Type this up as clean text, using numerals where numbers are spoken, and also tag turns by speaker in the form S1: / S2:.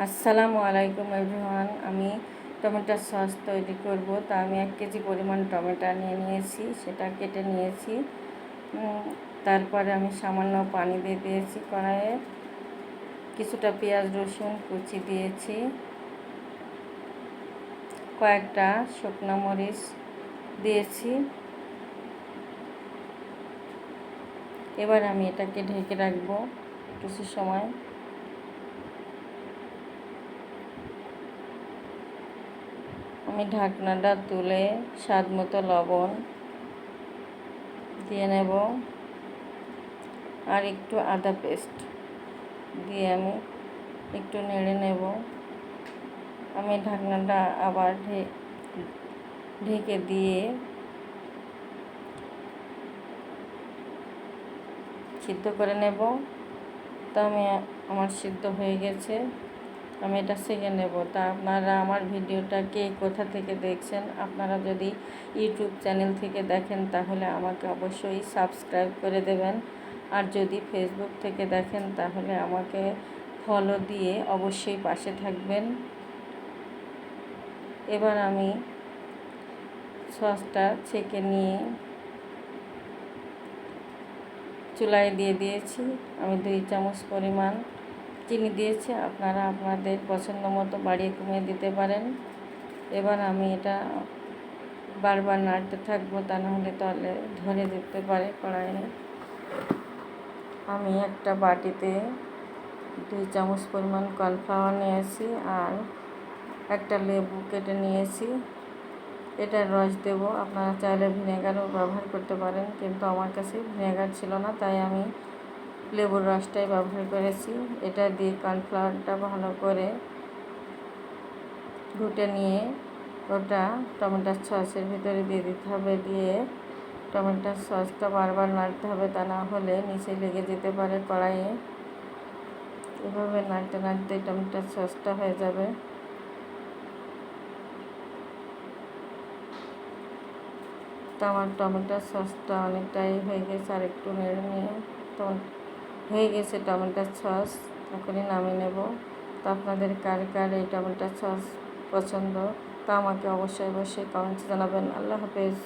S1: আসসালামু আলাইকুম এভরিওয়ান। আমি টমেটোর সস তৈরি করব। তা আমি 1 কেজি পরিমাণ টমেটো নিয়েছি, সেটা কেটে নিয়েছি। তারপরে আমি সামান্য পানি দিয়ে দিয়েছি কড়াইয়ে, কিছুটা পেঁয়াজ রসুন কুচি দিয়েছি, কয়েকটা শুকনো মরিচ দিয়েছি। এবার আমি এটাকে ঢেকে রাখবো কিছু সময়। আমি ঢাকনাটা তুলে স্বাদ মতো লবণ দিয়ে নেব আর একটু আদা পেস্ট দিয়ে আমি একটু নেড়ে নেব। আমি ঢাকনাটা আবার ঢেকে দিয়ে সিদ্ধ করে নেব। তা আমার সিদ্ধ হয়ে গেছে, আমি এটা সেঁকে নেব। তা আপনারা আমার ভিডিওটা কে কোথা থেকে দেখছেন, আপনারা যদি ইউটিউব চ্যানেল থেকে দেখেন তাহলে আমাকে অবশ্যই সাবস্ক্রাইব করে দেবেন, আর যদি ফেসবুক থেকে দেখেন তাহলে আমাকে ফলো দিয়ে অবশ্যই পাশে থাকবেন। এবার আমি সসটা ছেঁকে নিয়ে চুলায় দিয়ে দিয়েছি। আমি 2 চামচ পরিমাণ চিনি দিয়েছি, আপনারা আপনাদের পছন্দ মতো বাড়িয়ে কমিয়ে দিতে পারেন। এবার আমি এটা বারবার নাড়তে থাকবো, তা নাহলে তাহলে ধরে যেতে পারে কড়াইয়ে। আমি একটা বাটিতে 2 চামচ পরিমাণ কর্নফ্লাওয়ার নিয়েছি আর একটা লেবু কেটে নিয়েছি, এটার রস দেব। আপনারা চাইলে ভিনেগারও ব্যবহার করতে পারেন, কিন্তু আমার কাছে ভিনেগার ছিল না, তাই আমি লেবুর রসটাই ব্যবহার করেছি। এটা দিয়ে কর্নফ্লাওয়ারটা ভালো করে ঘুটে নিয়ে ওটা টমেটোর সসের ভিতরে দিয়ে দিতে হবে। দিয়ে টমেটোর সসটা বারবার নাড়তে হবে, তা না হলে নিচে লেগে যেতে পারে কড়াইয়ে। এভাবে নাড়তে নাড়তে টমেটোর সসটা হয়ে যাবে। তো আমার টমেটোর সসটা অনেকটাই হয়ে গেছে, আর একটু নেড়ে নিয়ে তো হয়ে গেছে টমেটোর সস। এখনই নামিয়ে নেব। তো আপনাদের কার কার এই টমেটোর সস পছন্দ তা আমাকে অবশ্যই কমেন্টে জানাবেন। আল্লাহ হাফেজ।